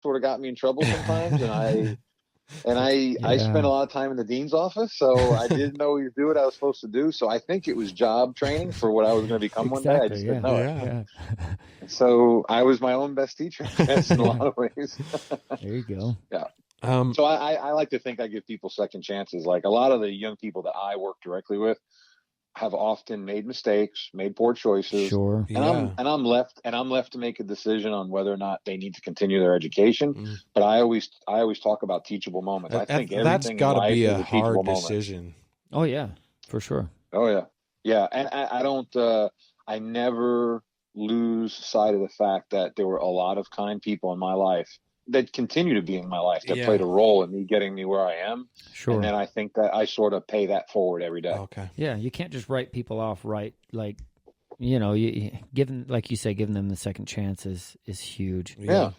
sort of got me in trouble sometimes, I spent a lot of time in the dean's office, so I didn't always do what I was supposed to do. So I think it was job training for what I was going to become one day. I just didn't know it. So I was my own best teacher, I guess, in a lot of ways. There you go. Yeah. So I like to think I give people second chances. Like a lot of the young people that I work directly with have often made mistakes, made poor choices. Sure. And I'm left to make a decision on whether or not they need to continue their education. But I always talk about teachable moments. I think that's got to be a hard decision. Oh yeah, for sure. Oh yeah. Yeah. And I never lose sight of the fact that there were a lot of kind people in my life that continue to be in my life that played a role in me getting me where I am. Sure. And then I think that I sort of pay that forward every day. Okay. Yeah. You can't just write people off, right? Like, you giving, like you say, giving them the second chance is huge. Yeah.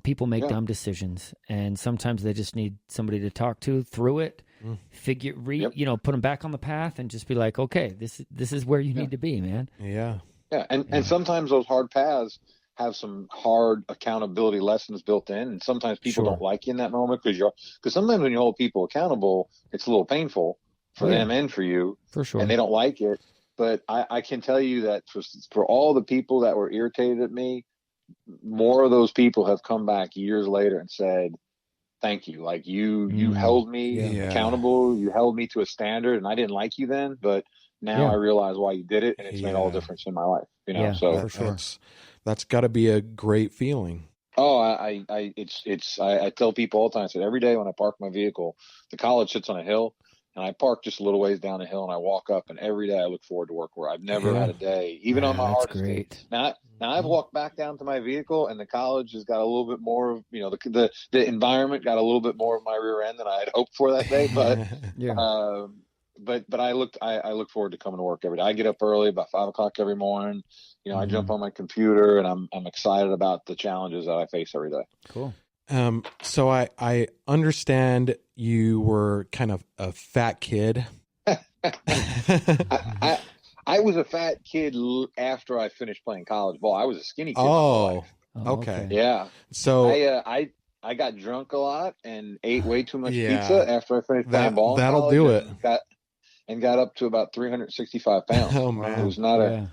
People make dumb decisions, and sometimes they just need somebody to talk to through it, put them back on the path and just be like, okay, this is where you need to be, man. Yeah. Yeah. And sometimes those hard paths have some hard accountability lessons built in. And sometimes people don't like you in that moment because sometimes when you hold people accountable, it's a little painful for them and for you. For sure. And they don't like it. But I can tell you that for all the people that were irritated at me, more of those people have come back years later and said, thank you. Like you held me accountable. You held me to a standard, and I didn't like you then, but now I realize why you did it, and it's made all the difference in my life. So for sure. That's got to be a great feeling. Oh, I tell people all the time. I said every day when I park my vehicle, the college sits on a hill, and I park just a little ways down the hill, and I walk up, and every day I look forward to work where I've never had a day, even on my hardest day. Now I've walked back down to my vehicle, and the college has got a little bit more of, the environment got a little bit more of my rear end than I had hoped for that day. But But I look forward to coming to work every day. I get up early, about 5 o'clock every morning. I jump on my computer, and I'm excited about the challenges that I face every day. Cool. So I understand you were kind of a fat kid. I was a fat kid after I finished playing college ball. I was a skinny kid. Oh, okay. Yeah. So I got drunk a lot and ate way too much pizza after I finished playing ball. That'll do it. Got up to about 365 pounds. Oh man, it was not a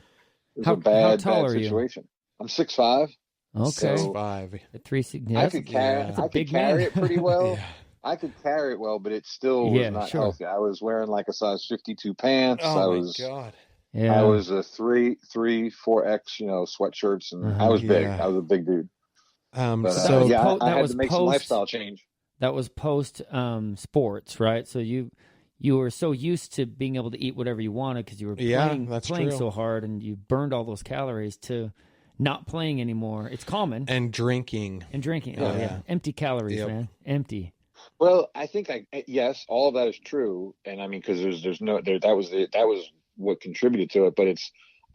bad situation. I'm 6'5". Okay, 6'5". I could carry it pretty well. I could carry it well, but it still was not healthy. I was wearing like a size 52 pants. Oh my God. Yeah. I was a 4X, sweatshirts, and I was big. I was a big dude. I had to make some lifestyle change. That was post sports, right? So you were so used to being able to eat whatever you wanted because you were playing so hard, and you burned all those calories to not playing anymore. It's common. And drinking. Oh yeah. Empty calories, man. Empty. Well, I think yes, all of that is true, and I mean because that was what contributed to it. But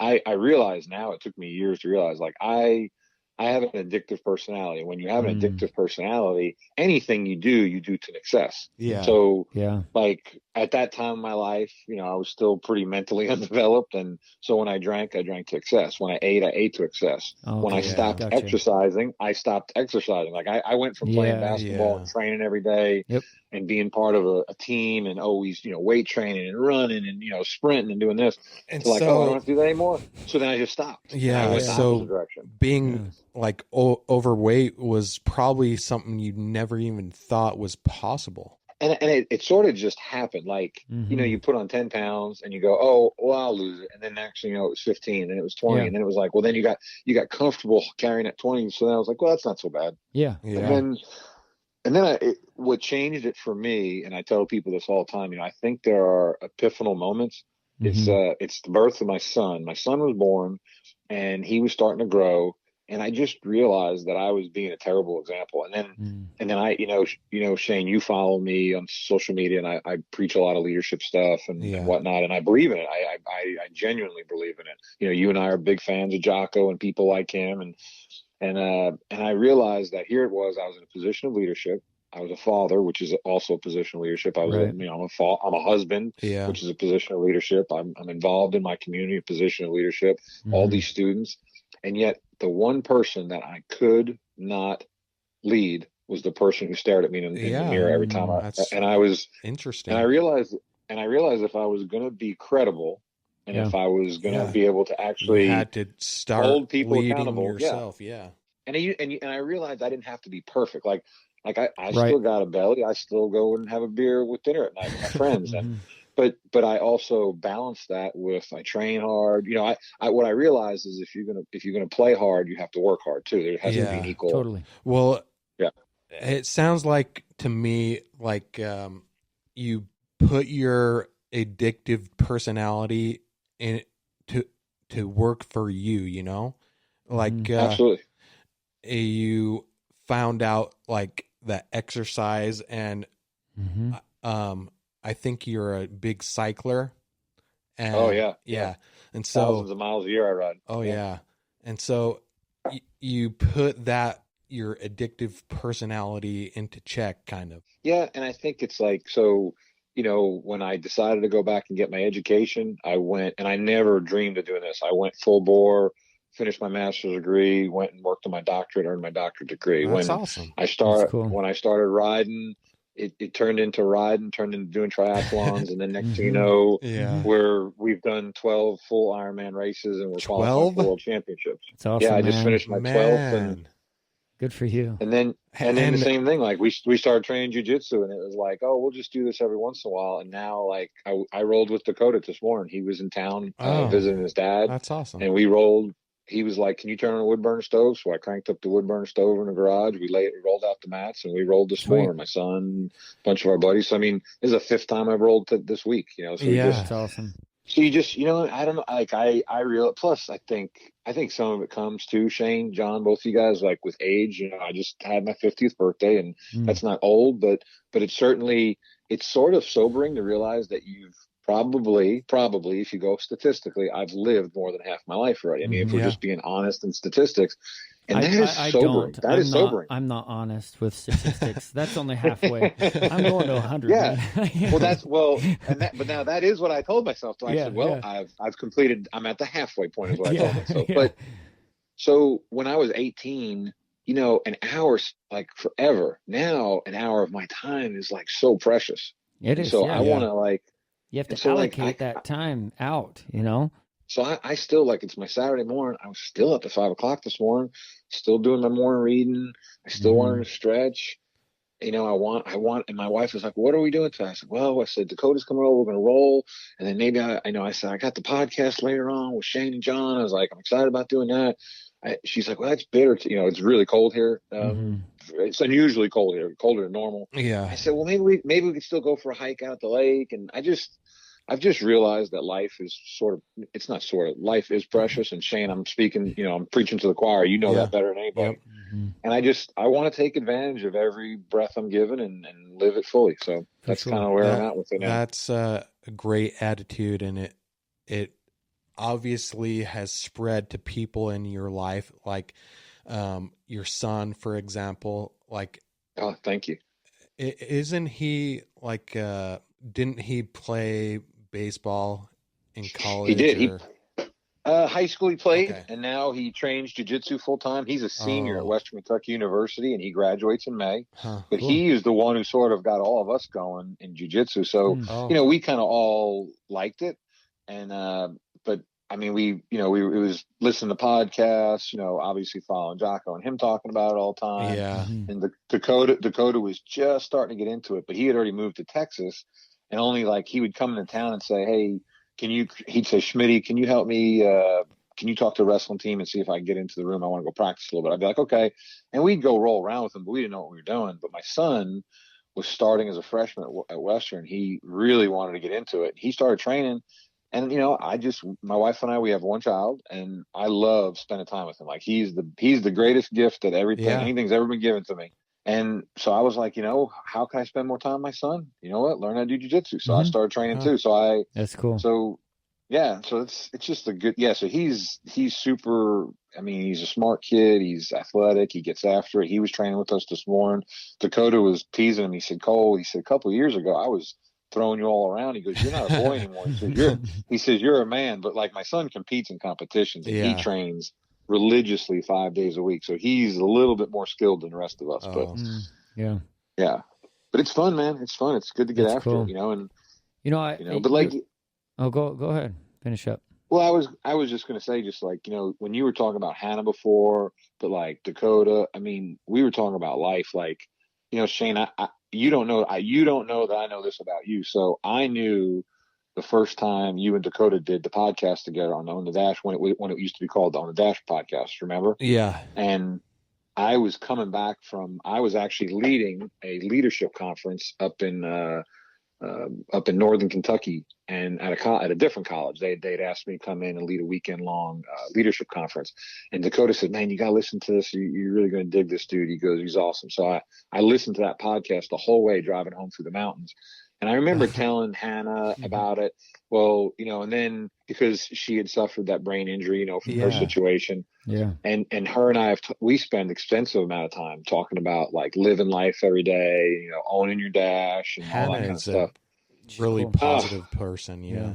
I realize now, it took me years to realize, like I have an addictive personality. When you have an addictive personality, anything you do to excess. Yeah. So like at that time in my life, I was still pretty mentally undeveloped. And so when I drank to excess. When I ate to excess. When I stopped exercising, I stopped exercising. Like I went from playing basketball and training every day and being part of a team and always, weight training and running and, sprinting and doing this. And so I don't have to do that anymore. So then I just stopped. Yeah. I went the opposite direction. Being like overweight was probably something you never even thought was possible. And it sort of just happened. Like, you put on 10 pounds and you go, oh, well, I'll lose it. And then next thing it was 15 and it was 20. And then it was like, well, then you got comfortable carrying at 20. So then I was like, well, that's not so bad. Yeah. And then what changed it for me, and I tell people this all the time, I think there are epiphanal moments. It's the birth of my son. My son was born and he was starting to grow. And I just realized that I was being a terrible example. And then I, Shane, you follow me on social media, and I preach a lot of leadership stuff and whatnot. And I believe in it. I genuinely believe in it. You and I are big fans of Jocko and people like him. And I realized that here it was, I was in a position of leadership. I was a father, which is also a position of leadership. I was, I'm a husband, which is a position of leadership. I'm involved in my community, a position of leadership, all these students. And yet the one person that I could not lead was the person who stared at me in the mirror every time and I was interesting. And I realized if I was going to be credible and if I was going to be able to actually you had to start hold people leading accountable yourself. And I realized I didn't have to be perfect. Like I still got a belly. I still go and have a beer with dinner at night with my friends. And but I also balance that with I train hard. You know, I what I realized is if you're gonna play hard, you have to work hard too. There has to be an equal. Totally. Well, it sounds like to me like you put your addictive personality in to work for you. You know, like absolutely. You found out like the exercise and I think you're a big cycler. And, yeah. And so thousands of miles a year I ride. Oh yeah. And so you put that your addictive personality into check kind of. Yeah, and I think it's like so. You know, when I decided to go back and get my education, I went, and I never dreamed of doing this. I went full bore, finished my master's degree, went and worked on my doctorate, earned my doctorate degree. That's awesome. When I started riding, it turned into doing triathlons, and then next thing you know, we've done 12 full Ironman races, and we're qualified for world championships. That's awesome. I just finished my 12th, and good for you. And then the same thing, like we started training jiu-jitsu, and it was like, oh, we'll just do this every once in a while. And now, like I rolled with Dakota this morning. He was in town visiting his dad. That's awesome. And we rolled. He was like, "Can you turn on a wood burner stove?" So I cranked up the wood burner stove in the garage. We rolled out the mats, and we rolled this morning. My son, a bunch of our buddies. So I mean, this is the 5th time I've rolled this week. You know, so that's awesome. So you just, you know, I don't know, like I real plus I think some of it comes to Shane, John, both of you guys, like with age. You know, I just had my 50th birthday, and that's not old, but it's certainly, it's sort of sobering to realize that you've probably, if you go statistically, I've lived more than half my life already. I mean, if we're just being honest in statistics. And that is sobering. That is sobering. I'm not honest with statistics. That's only halfway. I'm going to 100. But now that is what I told myself. So I said, well, I've completed. I'm at the halfway point is what I told myself. But so when I was 18, you know, an hour's like forever. Now an hour of my time is like so precious. It is. So I want to like. You have to allocate that time out. You know. So I still, like, it's my Saturday morning. I was still up at 5 o'clock this morning, still doing my morning reading. I still wanted to stretch. You know, I want, and my wife was like, what are we doing today? I said, well, Dakota's coming over. We're going to roll. And then maybe I said, I got the podcast later on with Shane and John. I was like, I'm excited about doing that. She's like, well, that's bitter. You know, it's really cold here. It's unusually cold here, colder than normal. Yeah. I said, well, maybe we could still go for a hike out at the lake. And I've just realized that life is life is precious. And Shane, I'm speaking, you know, I'm preaching to the choir. You know that better than anybody. And I want to take advantage of every breath I'm given and live it fully. So that's kind of where I'm at with it now. That's a great attitude. And it obviously has spread to people in your life. Like, your son, for example, like, oh, thank you. Isn't he like, didn't he play baseball in college? He did. High school he played, and now he trains jiu-jitsu full time. He's a senior at Western Kentucky University, and he graduates in May. But he is the one who sort of got all of us going in jiu-jitsu. So, you know, we kind of all liked it. And, but I mean, we was listening to podcasts, you know, obviously following Jocko and him talking about it all the time. Yeah. And Dakota was just starting to get into it, but he had already moved to Texas, and only like he would come into town and say, hey, he'd say, Schmitty, can you help me? Can you talk to the wrestling team and see if I can get into the room? I want to go practice a little bit. I'd be like, okay. And we'd go roll around with him, but we didn't know what we were doing. But my son was starting as a freshman at Western. He really wanted to get into it. He started training. And, you know, my wife and I, we have one child, and I love spending time with him. Like he's the greatest gift that anything's ever been given to me. And so I was like, you know, how can I spend more time with my son? You know what? Learn how to do jiu-jitsu. So I started training too. So that's cool. So yeah, so it's just a good, so he's super, I mean, he's a smart kid. He's athletic. He gets after it. He was training with us this morning. Dakota was teasing him. He said, Cole, a couple of years ago, I was throwing you all around. He goes, you're not a boy anymore. He says, you're a man. But like my son competes in competitions, and he trains religiously 5 days a week. So he's a little bit more skilled than the rest of us. But yeah. But it's fun, man. It's fun. It's good to get after cool. it, and but like, go ahead, finish up. Well, I was just going to say, just like, when you were talking about Hannah before, but like Dakota, I mean, we were talking about life. Like, Shane, you don't know that I know this about you. So I knew the first time you and Dakota did the podcast together on the Dash, when it used to be called the On the Dash podcast, remember? Yeah. And I was coming back I was actually leading a leadership conference up in Northern Kentucky, and at a different college. They'd asked me to come in and lead a weekend long leadership conference. And Dakota said, "Man, you got to listen to this. You're really going to dig this dude." He goes, "He's awesome." So I listened to that podcast the whole way driving home through the mountains. And I remember telling Hannah about it. Well, and then because she had suffered that brain injury, from her situation. Yeah. And her and I we spend extensive amount of time talking about like living life every day, owning your dash and Hannah all that kind of stuff. Really positive person. Yeah.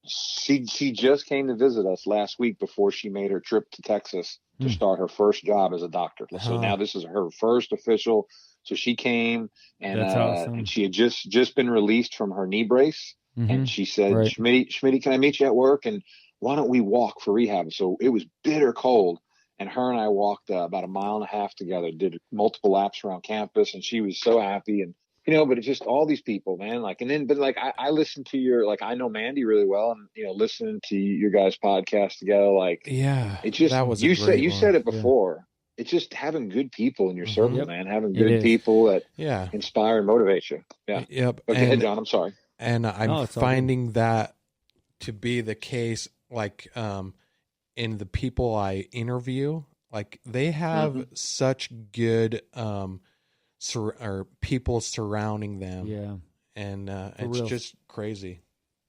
She just came to visit us last week before she made her trip to Texas to start her first job as a doctor. So now this is her first official. So she came and That's awesome. And she had just been released from her knee brace. And she said, Right. Schmitty, can I meet you at work? And why don't we walk for rehab? So it was bitter cold. And her and I walked about 1.5 miles together, did multiple laps around campus. And she was so happy. And, but it's just all these people, man. Like, and then, but like, I listened to I know Mandy really well. And, listening to your guys' podcast together, like, it just, that was you said it before. Yeah. It's just having good people in your circle, man. Having good people that inspire and motivate you. Yeah. Yep. Okay, ahead, John. I'm sorry. And I'm finding that to be the case, like, in the people I interview, like they have such good, or people surrounding them. Yeah. And, it's just crazy.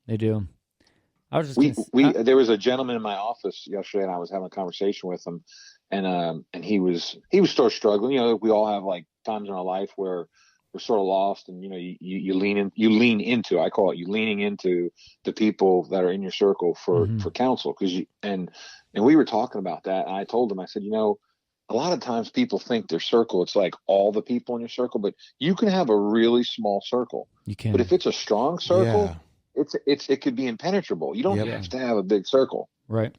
They do. I was just there was a gentleman in my office yesterday, and I was having a conversation with him, and he was still struggling. We all have like times in our life where we're sort of lost, and you lean into, I call it, you leaning into the people that are in your circle for counsel, because and we were talking about that, and I told him, I said, a lot of times people think their circle, it's like all the people in your circle, but you can have a really small circle. You can, but if it's a strong circle, it could be impenetrable. You don't have to have a big circle, right?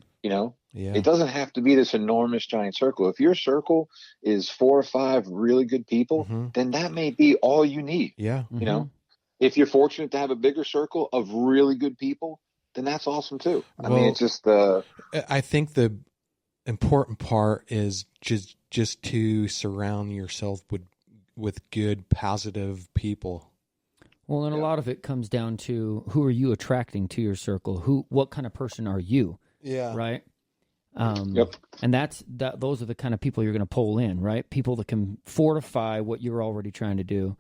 It doesn't have to be this enormous giant circle. If your circle is 4 or 5 really good people, then that may be all you need. Yeah. If you're fortunate to have a bigger circle of really good people, then that's awesome too. I mean, it's just I think the important part is just to surround yourself with good, positive people. Well, and a lot of it comes down to who are you attracting to your circle? What kind of person are you? Yeah. Right. And those are the kind of people you're going to pull in, right? People that can fortify what you're already trying to do.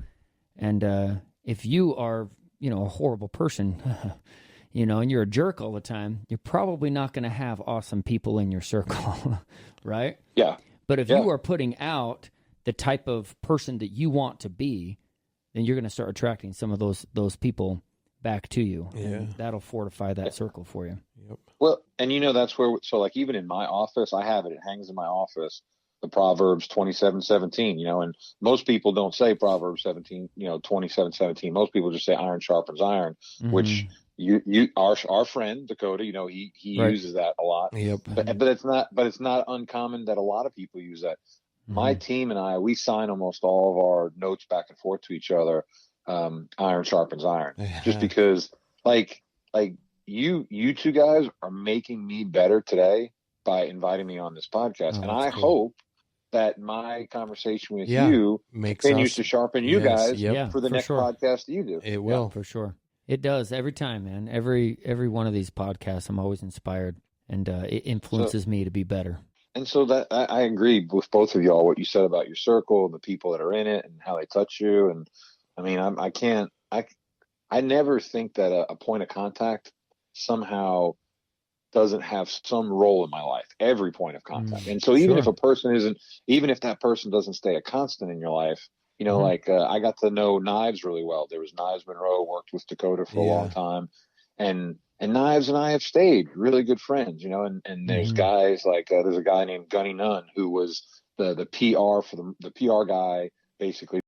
And if you are, a horrible person, and you're a jerk all the time, you're probably not going to have awesome people in your circle, right? Yeah. But if you are putting out the type of person that you want to be, then you're going to start attracting some of those people back to you. Yeah. And that'll fortify that circle for you. Yep. Well, and that's where, so like even in my office, I have it hangs in my office, the Proverbs 27:17, and most people don't say Proverbs 27:17. Most people just say iron sharpens iron, which our friend Dakota, he uses that a lot. Yep. But it's not uncommon that a lot of people use that. My team and we sign almost all of our notes back and forth to each other. Iron sharpens iron, just because like you two guys are making me better today by inviting me on this podcast. And I hope that my conversation with you continues to sharpen you guys for the next podcast that you do. It will. For sure. It does every time, man. Every one of these podcasts, I'm always inspired, and it influences me to be better. And so that I agree with both of y'all, what you said about your circle and the people that are in it and how they touch you. And I mean, I never think that a point of contact somehow doesn't have some role in my life, every point of contact. And so even if a person even if that person doesn't stay a constant in your life, like I got to know Knives really well. There was Knives Monroe, worked with Dakota for a long time. And And Knives and I have stayed really good friends, you know, and there's guys like, there's a guy named Gunny Nunn who was the PR for the PR guy basically